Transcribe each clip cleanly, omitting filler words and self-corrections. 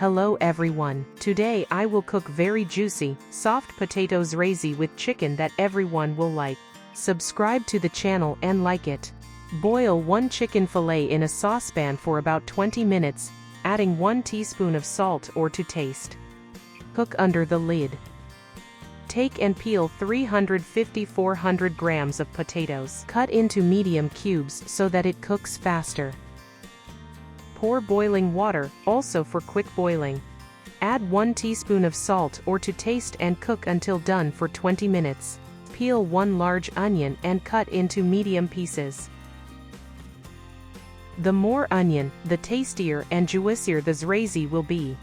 Hello everyone. Today I will cook very juicy, soft potato Zrazy with chicken that everyone will like. Subscribe to the channel and like it. Boil 1 chicken fillet in a saucepan for about 20 minutes, adding 1 teaspoon of salt or to taste. Cook under the lid. Take and peel 350-400 grams of potatoes. Cut into medium cubes so that it cooks faster. Pour boiling water, also for quick boiling. Add 1 teaspoon of salt or to taste and cook until done for 20 minutes. Peel 1 large onion and cut into medium pieces. The more onion, the tastier and juicier the Zrazy will be.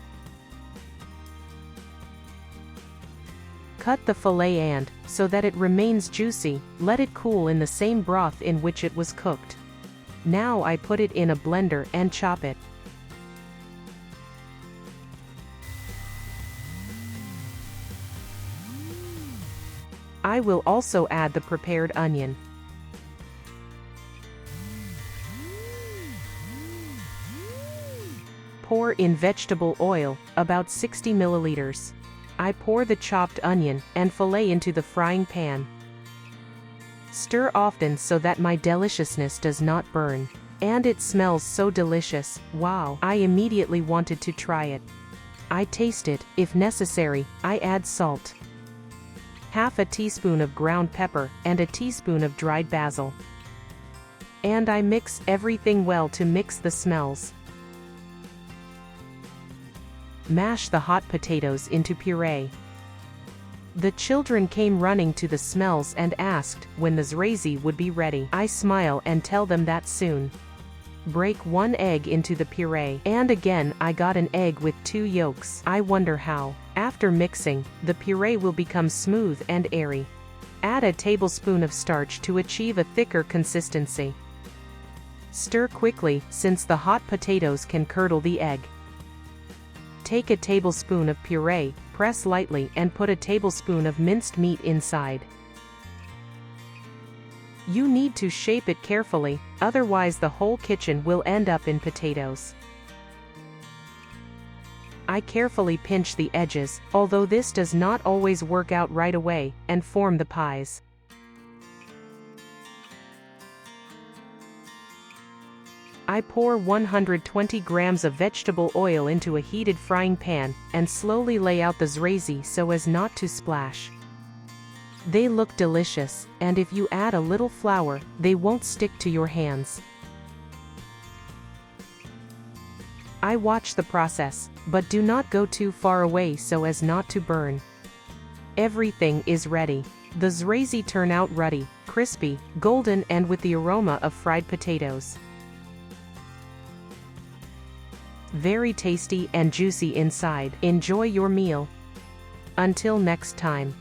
Cut the fillet and, so that it remains juicy, let it cool in the same broth in which it was cooked. Now I put it in a blender and chop it. I will also add the prepared onion. Pour in vegetable oil, about 60 milliliters. I pour the chopped onion and fillet into the frying pan. Stir often so that my deliciousness does not burn. And it smells so delicious, wow! I immediately wanted to try it. I taste it, if necessary, I add salt. Half a teaspoon of ground pepper and a teaspoon of dried basil. And I mix everything well to mix the smells. Mash the hot potatoes into puree. The children came running to the smells and asked when the Zrazy would be ready. I smile and tell them that soon. Break 1 egg into the puree, and again I got an egg with 2 yolks. I wonder how. After mixing, the puree will become smooth and airy. Add a tablespoon of starch to achieve a thicker consistency. Stir quickly, since the hot potatoes can curdle the egg. Take a tablespoon of puree, press lightly and put a tablespoon of minced meat inside. You need to shape it carefully, otherwise the whole kitchen will end up in potatoes. I carefully pinch the edges, although this does not always work out right away, and form the pies. I pour 120 grams of vegetable oil into a heated frying pan, and slowly lay out the Zrazy so as not to splash. They look delicious, and if you add a little flour, they won't stick to your hands. I watch the process, but do not go too far away so as not to burn. Everything is ready. The Zrazy turn out ruddy, crispy, golden and with the aroma of fried potatoes. Very tasty and juicy inside. Enjoy your meal. Until next time.